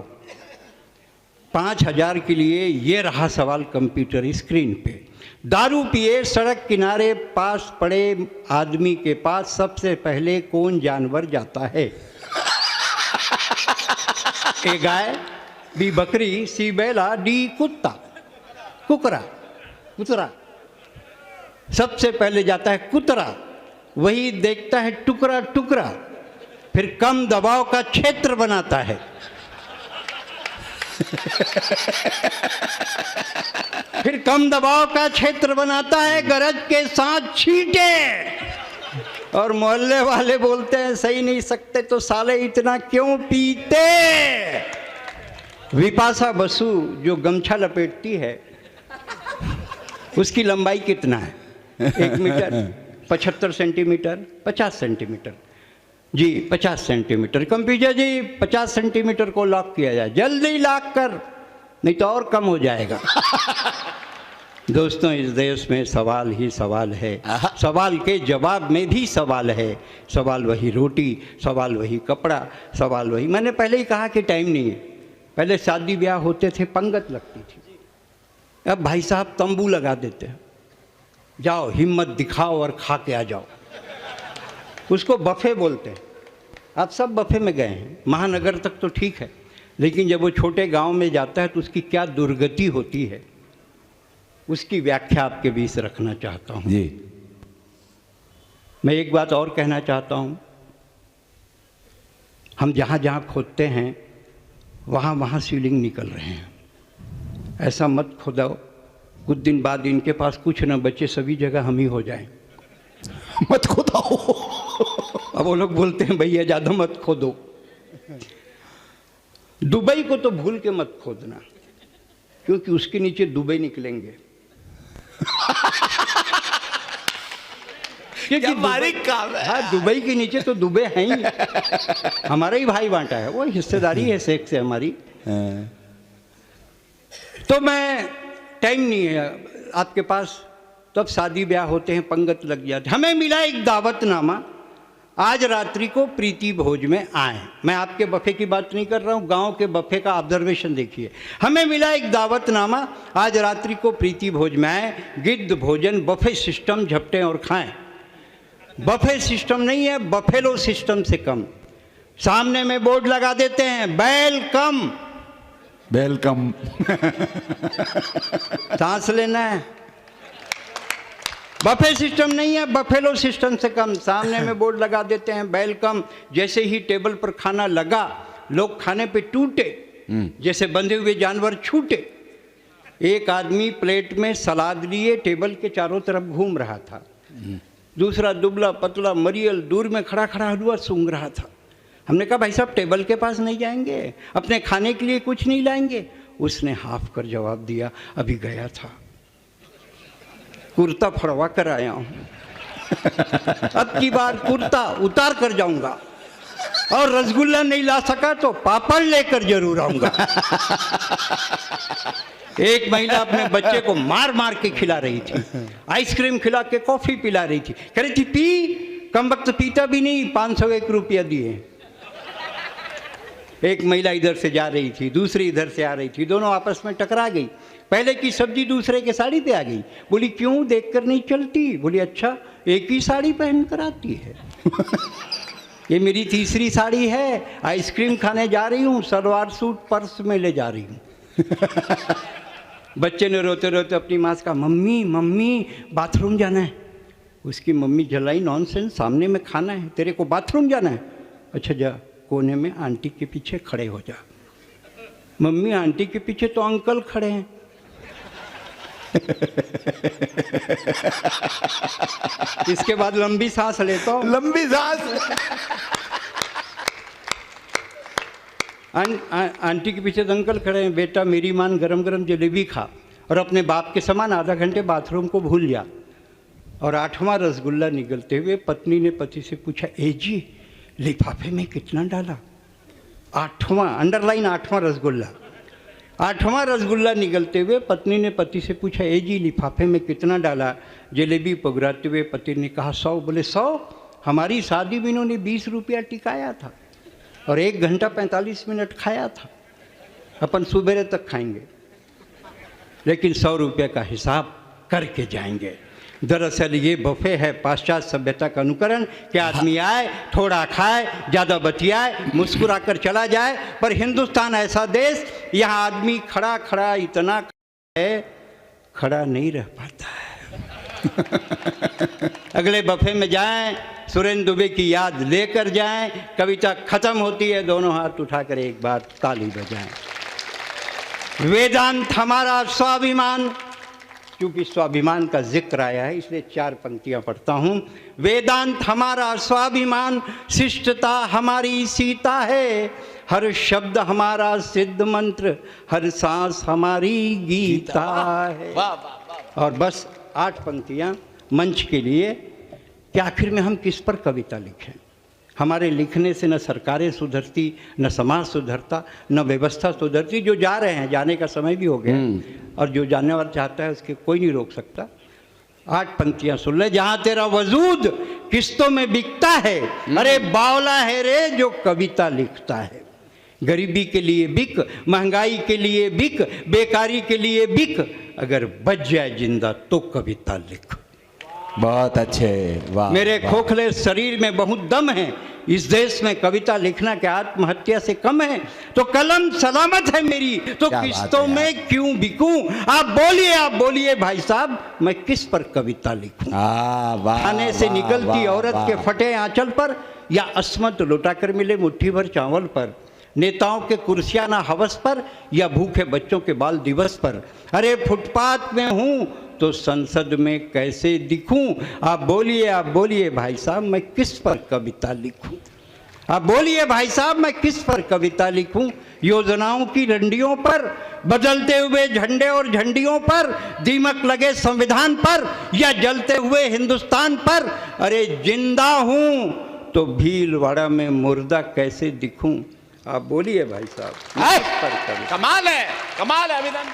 5000 के लिए ये रहा सवाल कंप्यूटर स्क्रीन पे। दारू पिए सड़क किनारे पास पड़े आदमी के पास सबसे पहले कौन जानवर जाता है? ए गाय, बी बकरी, सी बैला, डी कुत्ता। कुकरा, कुतरा। सबसे पहले जाता है कुतरा, वही देखता है टुकड़ा टुकड़ा, फिर कम दबाव का क्षेत्र बनाता है। फिर कम दबाव का क्षेत्र बनाता है, गरज के साथ छींटे। और मोहल्ले वाले बोलते हैं सही नहीं सकते तो साले इतना क्यों पीते? विपाशा बसु जो गमछा लपेटती है उसकी लंबाई कितना है? 1 मीटर, 75 सेंटीमीटर, 50 सेंटीमीटर। जी 50 सेंटीमीटर। कंप्यूटर जी 50 सेंटीमीटर को लॉक किया जाए, जल्दी लॉक कर, नहीं तो और कम हो जाएगा। दोस्तों, इस देश में सवाल ही सवाल है, सवाल के जवाब में भी सवाल है। सवाल वही रोटी, सवाल वही कपड़ा, सवाल वही। मैंने पहले ही कहा कि टाइम नहीं है। पहले शादी ब्याह होते थे, पंगत लगती थी। अब भाई साहब तंबू लगा देते हैं, जाओ हिम्मत दिखाओ और खा के आ जाओ। उसको बफे बोलते हैं। आप सब बफे में गए हैं, महानगर तक तो ठीक है, लेकिन जब वो छोटे गांव में जाता है तो उसकी क्या दुर्गति होती है, उसकी व्याख्या आपके बीच रखना चाहता हूँ जी। मैं एक बात और कहना चाहता हूँ, हम जहाँ जहाँ खोदते हैं वहाँ वहाँ सीलिंग निकल रहे हैं। ऐसा मत खोदाओ, कुछ दिन बाद इनके पास कुछ न बचे, सभी जगह हम ही हो जाएं। मत खोदाओ। अब वो लोग बोलते हैं भैया ज़्यादा मत खोदो। दुबई को तो भूल के मत खोदना, क्योंकि उसके नीचे दुबई निकलेंगे। क्या बारीक काम है। हाँ, दुबई के नीचे तो दुबई है ही, हमारा ही भाई बांटा है, वो हिस्सेदारी है सेक से हमारी। तो मैं टाइम नहीं है आपके पास, तब शादी ब्याह होते हैं, पंगत लग जाती। हमें मिला एक दावतनामा, आज रात्रि को प्रीति भोज में आए। मैं आपके बफे की बात नहीं कर रहा हूँ, गांव के बफे का ऑब्जर्वेशन देखिए। हमें मिला एक दावतनामा, आज रात्रि को प्रीति भोज में आए, गिद्ध भोजन, बफे सिस्टम, झपटें और खाएं। बफे सिस्टम नहीं है, बफेलो सिस्टम से कम। सामने में बोर्ड लगा देते हैं, बैल कम, वेलकम। सांस लेना है। बफे सिस्टम नहीं है, बफेलो सिस्टम से कम। सामने में बोर्ड लगा देते हैं, वेलकम। जैसे ही टेबल पर खाना लगा, लोग खाने पे टूटे, जैसे बंधे हुए जानवर छूटे। एक आदमी प्लेट में सलाद लिए टेबल के चारों तरफ घूम रहा था, दूसरा दुबला पतला मरियल दूर में खड़ा खड़ा हलवा सूंघ रहा था। हमने कहा भाई साहब टेबल के पास नहीं जाएंगे, अपने खाने के लिए कुछ नहीं लाएंगे? उसने हाफ कर जवाब दिया, अभी गया था, कुर्ता फड़वा कर आया हूँ, अब की बार कुर्ता उतार कर जाऊंगा, और रसगुल्ला नहीं ला सका तो पापड़ लेकर जरूर आऊंगा। एक महिला अपने बच्चे को मार मार के खिला रही थी, आइसक्रीम खिला के कॉफी पिला रही थी, कह रही थी पी, कम वक्त पीता भी नहीं, 501 रुपया दिए। एक महिला इधर से जा रही थी, दूसरी इधर से आ रही थी, दोनों आपस में टकरा गई। पहले की सब्जी दूसरे के साड़ी पे आ गई, बोली क्यों देखकर नहीं चलती? बोली अच्छा एक ही साड़ी पहन कर आती है। ये मेरी तीसरी साड़ी है, आइसक्रीम खाने जा रही हूँ, सलवार सूट पर्स में ले जा रही हूँ। बच्चे ने रोते रोते अपनी माँ से कहा मम्मी मम्मी बाथरूम जाना है। उसकी मम्मी जलाई नॉनसेंस, सामने में खाना है, तेरे को बाथरूम जाना है? अच्छा जा कोने में आंटी के पीछे खड़े हो जा। मम्मी आंटी के पीछे तो अंकल खड़े हैं। इसके बाद लंबी सांस लेता हूँ, लंबी सांस। आंटी के पीछे तो अंकल खड़े हैं, बेटा मेरी मान गरम गरम जलेबी खा और अपने बाप के समान आधा घंटे बाथरूम को भूल जा। और 8वां रसगुल्ला निगलते हुए पत्नी ने पति से पूछा ए जी लिफाफे में कितना डाला? 8वां अंडरलाइन 8वां रसगुल्ला। 8वां रसगुल्ला निगलते हुए पत्नी ने पति से पूछा ए जी लिफाफे में कितना डाला? जलेबी पगराते हुए पति ने कहा 100। बोले 100? हमारी शादी में इन्होंने 20 रुपया टिकाया था और 1 घंटा 45 मिनट खाया था, अपन सुबह तक खाएंगे, लेकिन 100 रुपये का हिसाब करके जाएंगे। दरअसल ये बफे है पाश्चात्य सभ्यता का अनुकरण कि आदमी आए, थोड़ा खाए, ज़्यादा बतियाए, मुस्कुरा कर चला जाए। पर हिंदुस्तान ऐसा देश, यहाँ आदमी खड़ा खड़ा इतना है, खड़ा नहीं रह पाता है। अगले बफे में जाएं, सुरेंद्र दुबे की याद लेकर जाएं, कविता खत्म होती है, दोनों हाथ उठाकर एक बार ताली बजाएं। वेदांत हमारा स्वाभिमान, क्योंकि स्वाभिमान का जिक्र आया है इसलिए 4 पंक्तियां पढ़ता हूँ। वेदांत हमारा स्वाभिमान, शिष्टता हमारी सीता है, हर शब्द हमारा सिद्ध मंत्र, हर सांस हमारी गीता है। और बस 8 पंक्तियां मंच के लिए कि आखिर में हम किस पर कविता लिखें। हमारे लिखने से न सरकारें सुधरती, न समाज सुधरता, न व्यवस्था सुधरती। जो जा रहे हैं, जाने का समय भी हो गया, और जो जाने वाला चाहता है उसके कोई नहीं रोक सकता। 8 पंक्तियां सुन ले। जहाँ तेरा वजूद किस्तों में बिकता है, अरे बावला है रे जो कविता लिखता है। गरीबी के लिए बिक, महंगाई के लिए बिक, बेकारी के लिए बिक, अगर बच जाए जिंदा तो कविता लिख। बहुत अच्छे, वाह। मेरे खोखले शरीर में बहुत दम है, इस देश में कविता लिखना क्या आत्महत्या से कम है? तो कलम सलामत है मेरी, तो किस्तों में क्यों बिकूं? आप बोलिए भाई साहब, मैं किस पर कविता लिखूं? खाने से निकलती औरत के फटे आंचल पर, या अस्मत लुटाकर मिले मुट्ठी भर चावल पर, नेताओं के कुर्सियाना हवस पर, या भूखे बच्चों के बाल दिवस पर। अरे फुटपाथ में हूं तो संसद में कैसे दिखूं? आप बोलिए भाई साहब, मैं किस पर कविता लिखूं? आप बोलिए भाई साहब, मैं किस पर कविता लिखूं? योजनाओं की डंडियों पर, बदलते हुए झंडे और झंडियों पर, दीमक लगे संविधान पर, या जलते हुए हिंदुस्तान पर? अरे जिंदा हूं तो भीलवाड़ा में मुर्दा कैसे दिखूं? आप बोलिए भाई साहब। कमाल है अभिनंदन।